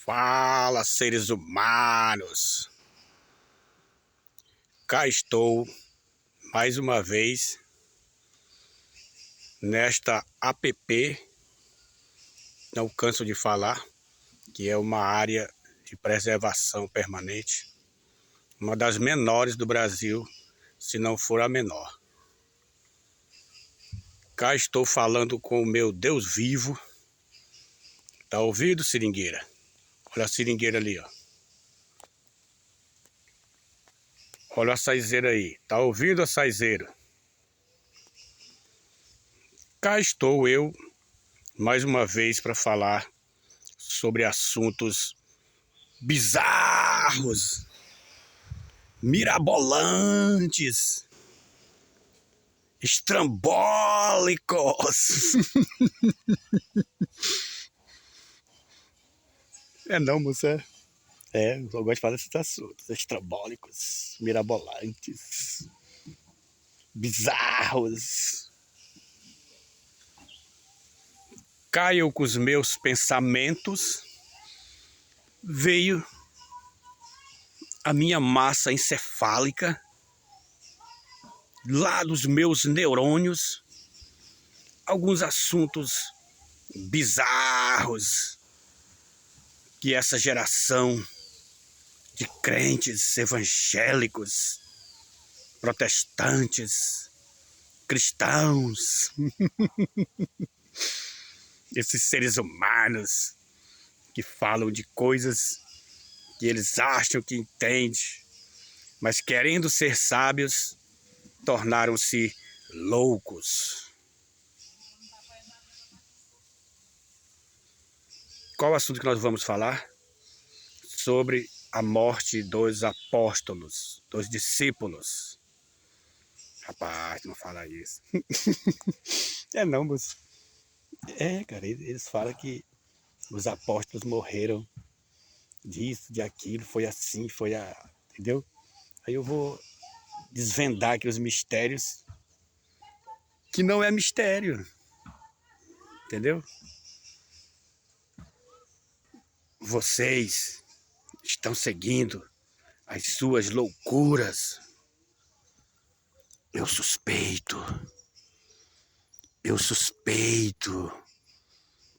Fala, seres humanos! Cá estou mais uma vez nesta app, não canso de falar, que é uma área de preservação permanente, uma das menores do Brasil, se não for a menor. Cá estou falando com o meu Deus vivo. Tá ouvindo, seringueira? Olha a seringueira ali, ó. Olha a saizeira aí. Tá ouvindo a saizeira? Cá estou eu, mais uma vez, para falar sobre assuntos bizarros, mirabolantes, estrambólicos. É não, moça? Eu gosto de falar desses assuntos, estrambólicos, mirabolantes, bizarros. Caio com os meus pensamentos, veio a minha massa encefálica, lá dos meus neurônios, alguns assuntos bizarros que essa geração de crentes evangélicos, protestantes, cristãos, esses seres humanos que falam de coisas que eles acham que entendem, mas querendo ser sábios, tornaram-se loucos. Qual o assunto que nós vamos falar? Sobre a morte dos apóstolos, dos discípulos. Rapaz, não fala isso. É não, moço. Cara, eles falam que os apóstolos morreram disso, de aquilo, foi assim, entendeu? Aí eu vou desvendar aqui os mistérios, que não é mistério, entendeu? Vocês estão seguindo as suas loucuras. Eu suspeito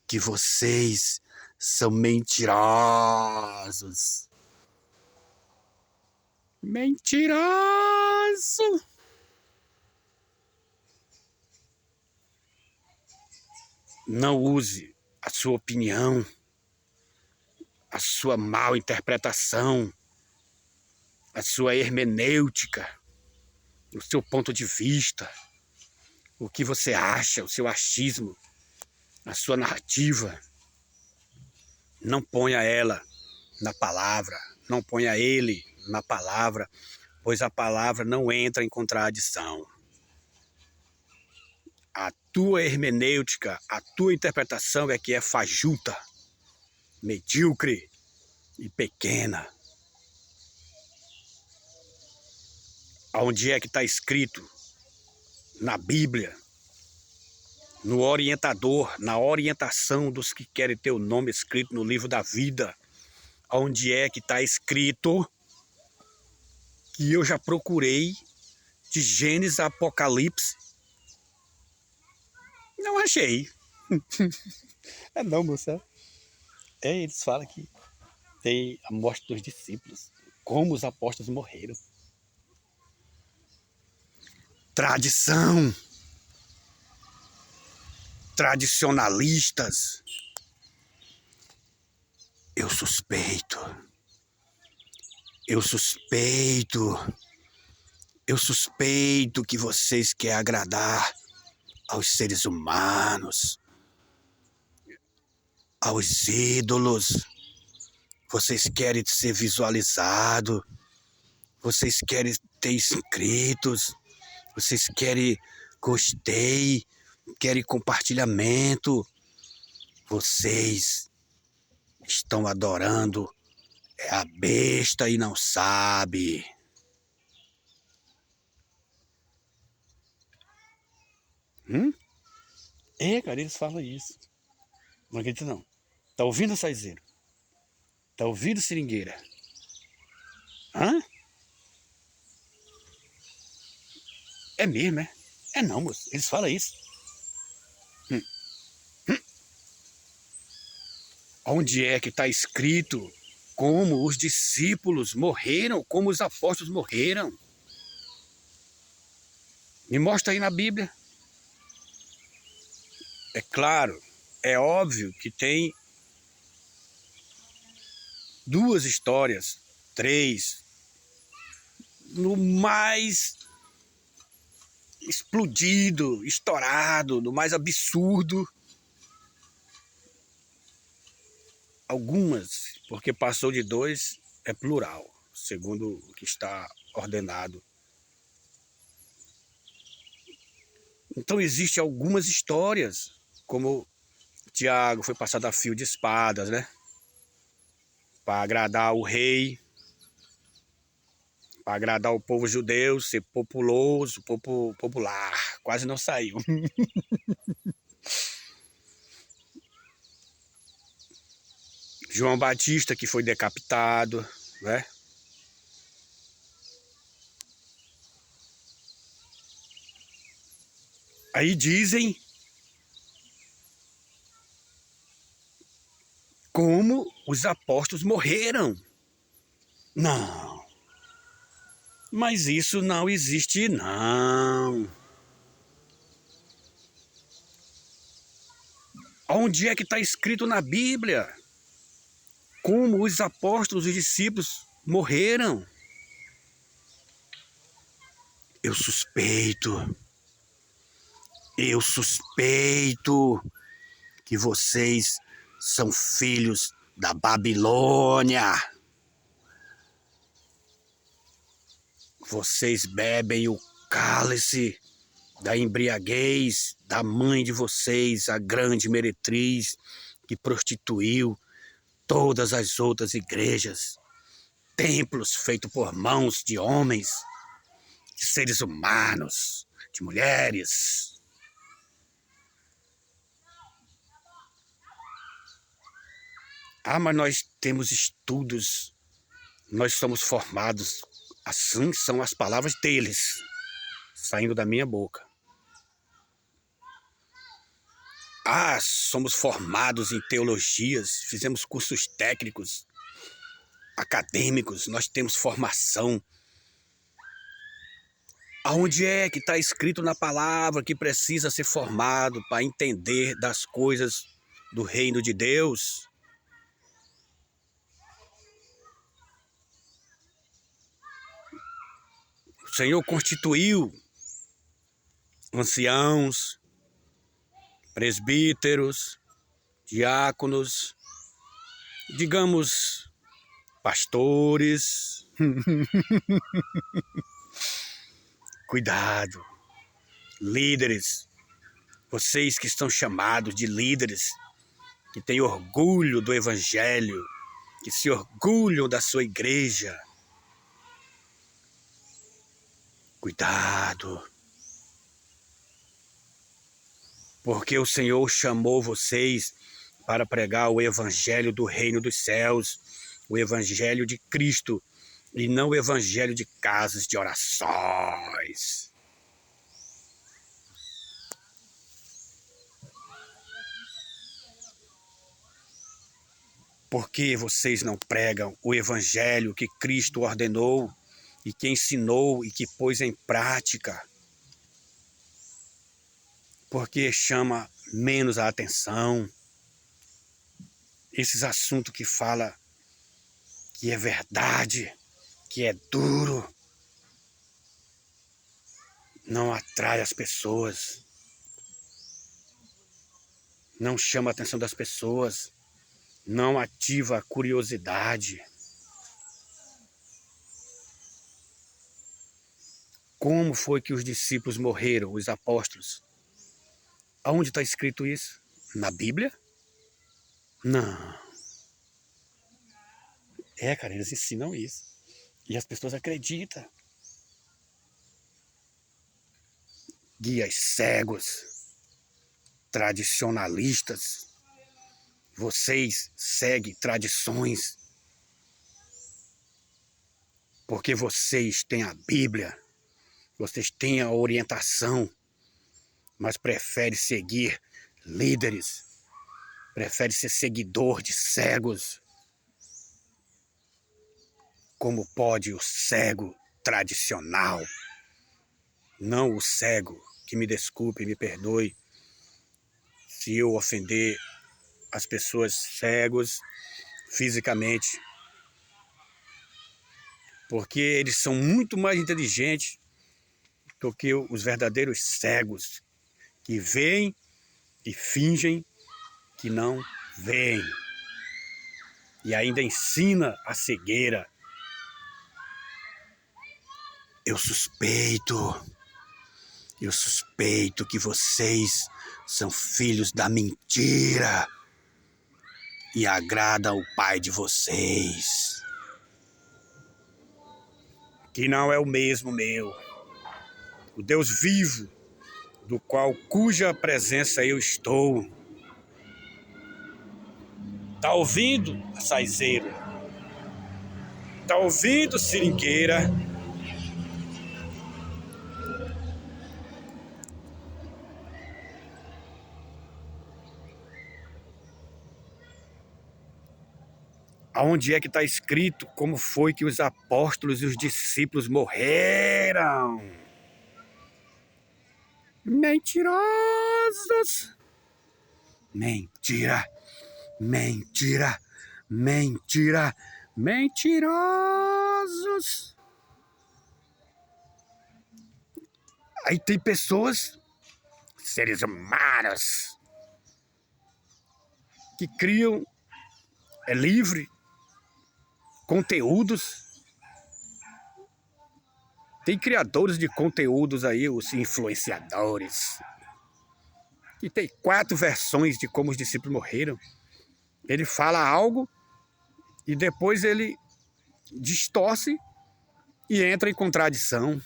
que vocês são mentirosos. Mentiroso! Não use a sua opinião, a sua mal interpretação, a sua hermenêutica, o seu ponto de vista, o que você acha, o seu achismo, a sua narrativa. Não ponha ela na palavra, não ponha ele na palavra, pois a palavra não entra em contradição. A tua hermenêutica, a tua interpretação é que é fajuta, medíocre e pequena. Onde é que está escrito? Na Bíblia, no orientador, na orientação dos que querem ter o nome escrito no livro da vida. Onde é que está escrito que eu já procurei de Gênesis a Apocalipse? Não achei. É não, moça. Eles falam que tem a morte dos discípulos, como os apóstolos morreram. Tradição. Tradicionalistas. Eu suspeito que vocês querem agradar aos seres humanos, aos ídolos. Vocês querem ser visualizados, vocês querem ter inscritos, vocês querem gostei, querem compartilhamento. Vocês estão adorando a besta e não sabe. Cara, eles falam isso. Não acredito não. Tá ouvindo, Saizeiro? Tá ouvindo, seringueira? Hã? É mesmo, é? É não, moço. Eles falam isso. Hum. Onde é que está escrito como os discípulos morreram, como os apóstolos morreram? Me mostra aí na Bíblia. É claro, é óbvio que tem duas histórias, três, no mais explodido, estourado, no mais absurdo. Algumas, porque passou de dois, é plural, segundo o que está ordenado. Então existem algumas histórias, como Tiago foi passado a fio de espadas, né? Para agradar o rei, para agradar o povo judeu, ser populoso, popular. Quase não saiu. João Batista, que foi decapitado, né? Aí dizem como os apóstolos morreram. Não. Mas isso não existe, não. Onde é que está escrito na Bíblia? Como os apóstolos e discípulos morreram? Eu suspeito que vocês são filhos da Babilônia. Vocês bebem o cálice da embriaguez da mãe de vocês, a grande meretriz, que prostituiu todas as outras igrejas, templos feitos por mãos de homens, de seres humanos, de mulheres. Ah, mas nós temos estudos, nós somos formados, assim são as palavras deles, saindo da minha boca. Ah, somos formados em teologias, fizemos cursos técnicos, acadêmicos, nós temos formação. Aonde é que está escrito na palavra que precisa ser formado para entender das coisas do reino de Deus? O Senhor constituiu anciãos, presbíteros, diáconos, digamos, pastores. Cuidado, líderes, vocês que estão chamados de líderes, que têm orgulho do evangelho, que se orgulham da sua igreja. Cuidado, porque o Senhor chamou vocês para pregar o evangelho do reino dos céus, o evangelho de Cristo, e não o evangelho de casas de orações. Por que vocês não pregam o evangelho que Cristo ordenou e que ensinou e que pôs em prática? Porque chama menos a atenção esses assuntos que fala que é verdade, que é duro, não atrai as pessoas, não chama a atenção das pessoas, não ativa a curiosidade. Como foi que os discípulos morreram, os apóstolos? Aonde está escrito isso? Na Bíblia? Não. É, cara, eles ensinam isso. E as pessoas acreditam. Guias cegos, tradicionalistas. Vocês seguem tradições porque vocês têm a Bíblia, vocês têm a orientação, mas preferem seguir líderes, preferem ser seguidor de cegos. Como pode o cego tradicional, não o cego, que me desculpe, me perdoe, se eu ofender as pessoas cegos fisicamente, porque eles são muito mais inteligentes do que os verdadeiros cegos, que veem e fingem que não veem, e ainda ensina a cegueira. Eu suspeito que vocês são filhos da mentira e agradam o pai de vocês, que não é o mesmo meu, o Deus vivo, cuja presença eu estou. Tá ouvindo, saizeiro? Tá ouvindo, seringueira? Aonde é que está escrito como foi que os apóstolos e os discípulos morreram? Mentirosos! Mentira! Mentira! Mentira! Mentirosos! Aí tem pessoas, seres humanos, que criam, livre, conteúdos. Tem criadores de conteúdos aí, os influenciadores, que tem 4 versões de como os discípulos morreram. Ele fala algo e depois ele distorce e entra em contradição.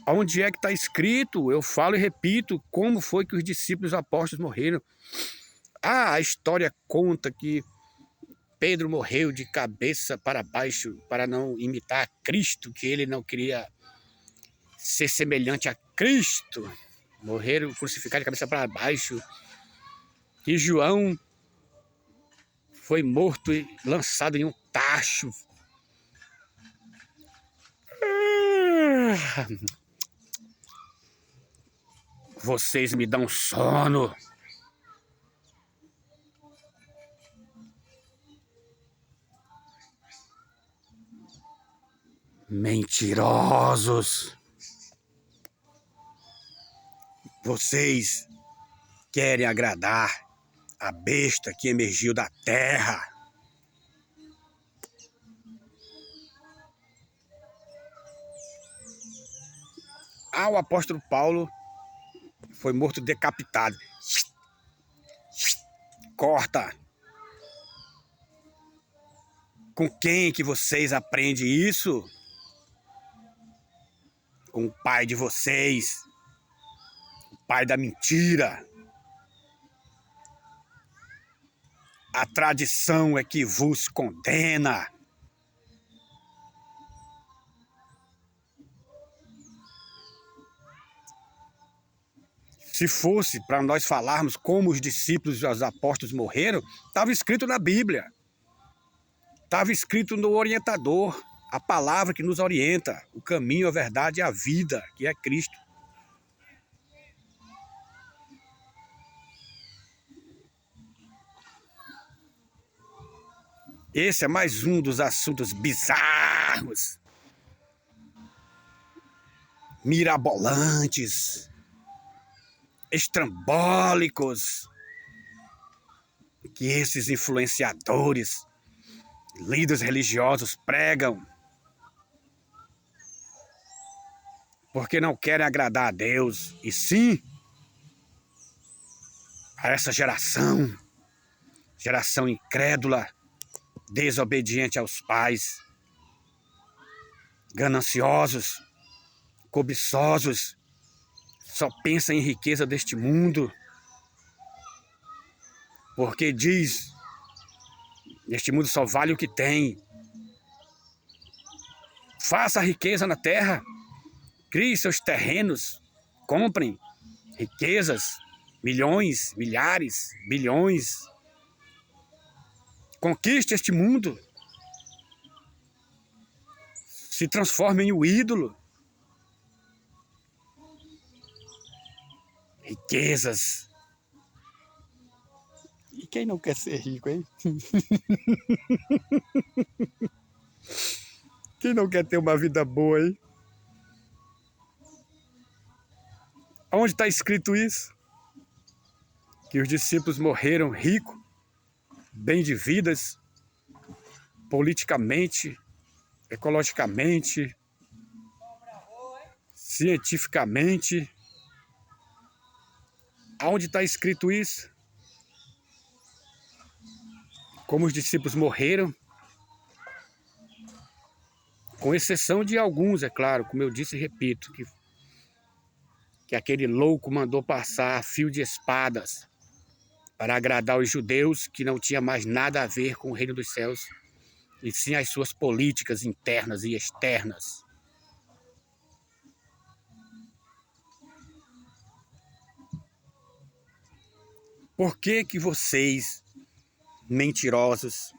Onde é que está escrito? Eu falo e repito, como foi que os discípulos apóstolos morreram? A história conta que Pedro morreu de cabeça para baixo para não imitar Cristo, que ele não queria ser semelhante a Cristo. Morreram crucificados de cabeça para baixo. E João foi morto e lançado em um tacho. Vocês me dão sono. Mentirosos. Vocês querem agradar a besta que emergiu da terra. O apóstolo Paulo foi morto decapitado. Corta. Com quem que vocês aprendem isso? Com o pai de vocês. O pai da mentira. A tradição é que vos condena. Se fosse para nós falarmos como os discípulos e os apóstolos morreram, estava escrito na Bíblia. Estava escrito no orientador, a palavra que nos orienta, o caminho, a verdade e a vida, que é Cristo. Esse é mais um dos assuntos bizarros, mirabolantes, estrambólicos, que esses influenciadores, líderes religiosos pregam, porque não querem agradar a Deus, e sim a essa geração incrédula, desobediente aos pais, gananciosos, cobiçosos, só pensa em riqueza deste mundo, porque diz Neste mundo só vale o que tem. Faça riqueza na terra. Crie seus terrenos. Comprem riquezas. Milhões, milhares, bilhões. Conquiste este mundo. Se transforme em um ídolo. Riquezas. E quem não quer ser rico, hein? Quem não quer ter uma vida boa, hein? Onde está escrito isso? Que os discípulos morreram ricos, bem de vidas, politicamente, ecologicamente, cientificamente. Aonde está escrito isso? Como os discípulos morreram, com exceção de alguns, é claro, como eu disse e repito, que aquele louco mandou passar fio de espadas para agradar os judeus, que não tinha mais nada a ver com o reino dos céus, e sim as suas políticas internas e externas. Por que que vocês, mentirosos,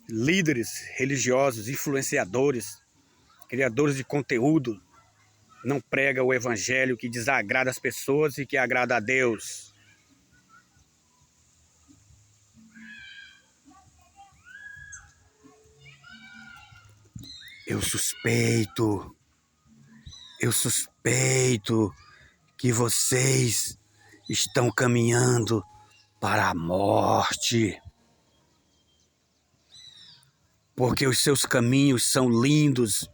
líderes religiosos, influenciadores, criadores de conteúdo, não pregam o evangelho que desagrada as pessoas e que agrada a Deus? Eu suspeito que vocês estão caminhando para a morte. Porque os seus caminhos são lindos,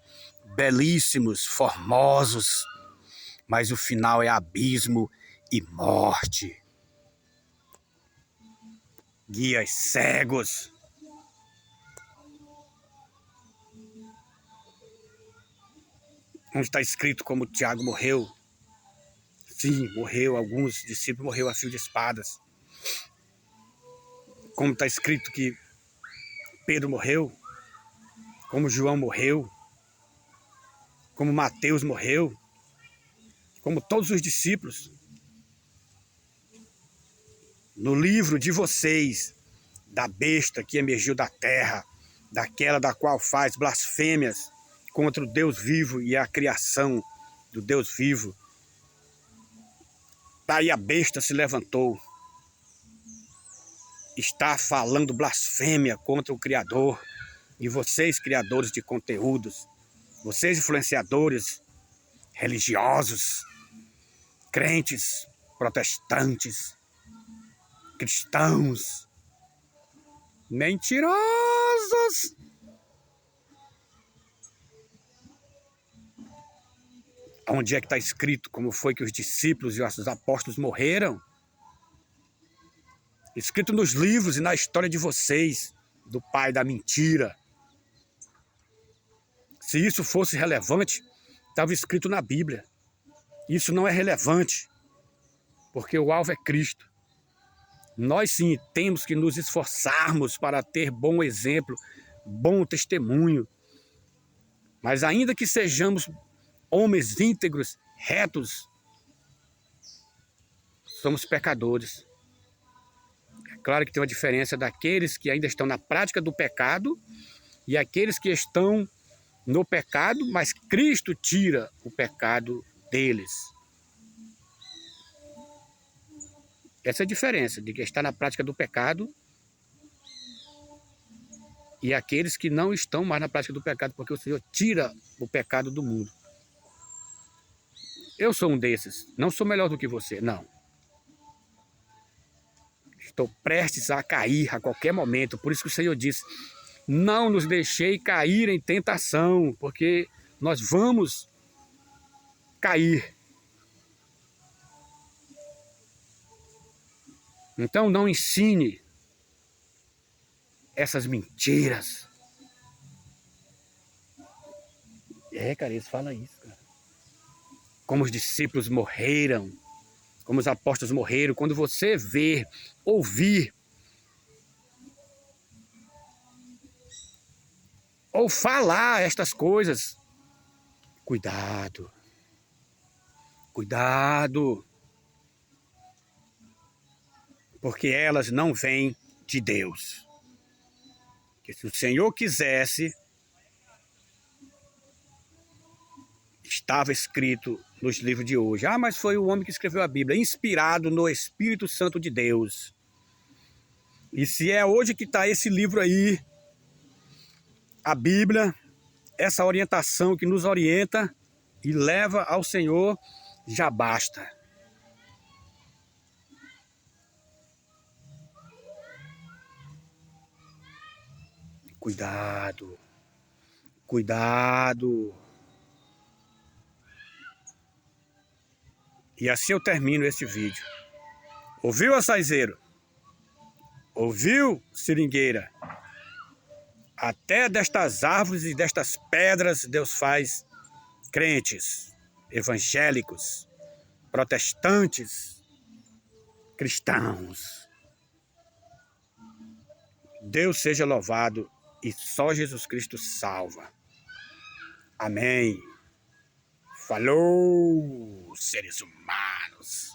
belíssimos, formosos, mas o final é abismo e morte. Guias cegos. Onde está escrito como Tiago morreu? Sim, morreu. Alguns discípulos morreram a fio de espadas. Como está escrito que Pedro morreu, como João morreu, como Mateus morreu, como todos os discípulos. No livro de vocês, da besta que emergiu da terra, daquela da qual faz blasfêmias contra o Deus vivo e a criação do Deus vivo. Daí a besta se levantou. Está falando blasfêmia contra o Criador. E vocês, criadores de conteúdos, vocês, influenciadores religiosos, crentes, protestantes, cristãos, mentirosos. Onde é que está escrito como foi que os discípulos e os apóstolos morreram? Escrito nos livros e na história de vocês, do pai da mentira. Se isso fosse relevante, estava escrito na Bíblia. Isso não é relevante, porque o alvo é Cristo. Nós sim temos que nos esforçarmos para ter bom exemplo, bom testemunho. Mas ainda que sejamos homens íntegros, retos, somos pecadores. É claro que tem uma diferença daqueles que ainda estão na prática do pecado e aqueles que estão no pecado, mas Cristo tira o pecado deles. Essa é a diferença de quem está na prática do pecado e aqueles que não estão mais na prática do pecado, porque o Senhor tira o pecado do mundo. Eu sou um desses. Não sou melhor do que você, não. Estou prestes a cair a qualquer momento. Por isso que o Senhor disse, não nos deixei cair em tentação, porque nós vamos cair. Então não ensine essas mentiras. Cara, eles falam isso, cara. Como os discípulos morreram, como os apóstolos morreram. Quando você ver, ouvir ou falar estas coisas, cuidado, cuidado, porque elas não vêm de Deus. Que se o Senhor quisesse, estava escrito nos livros de hoje. Ah, mas foi o homem que escreveu a Bíblia, inspirado no Espírito Santo de Deus. E se é hoje que está esse livro aí, a Bíblia, essa orientação que nos orienta e leva ao Senhor, já basta. Cuidado, cuidado. E assim eu termino esse vídeo. Ouviu, açaizeiro? Ouviu, seringueira? Até destas árvores e destas pedras Deus faz crentes, evangélicos, protestantes, cristãos. Deus seja louvado e só Jesus Cristo salva. Amém. Falou, seres humanos.